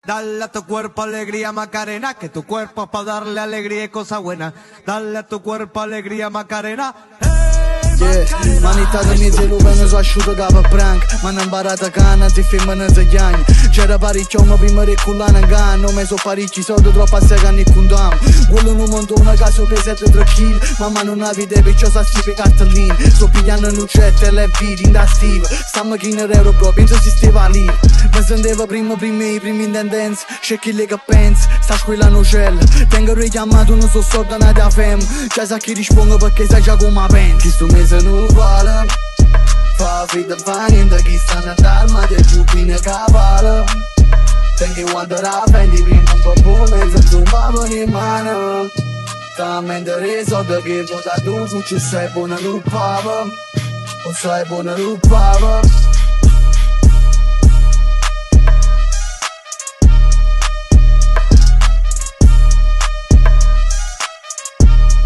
Dale a tu cuerpo alegría Macarena, que tu cuerpo es para darle alegría y cosas buenas. Dale a tu cuerpo alegría Macarena. Yeah, manitata mia se lume mi so asciutto capo a prank. Ma n'ho imparato canna si femmina si chiagna. C'era parecchio ma prima recullare in canno. Mi so parecchi soldi troppo assai che ne contiamo. Quello non monto una casa per 7-3 kg. Mamma non avete perciò sa stipe cartellini. Sto pigliando lucette e le viti in da stiva. Stiamo chi ne ero proprio, penso si stava lì. Mi senteva prima i primi in tendenza. C'è chi le che pensa, sta squillando cielo. Tengo richiamato, non so sorda nata a fem. Già sa chi risponde perché sai già come pensi. Sto mese non vale. Fa vita fa niente, chi sta a darma te giù fine cavallo. Tengo quando la prendi prima un po' come se tu mamma in mano. Sta a mente soldi che vota tu, ci sei buona lupava. O sei buona lupava.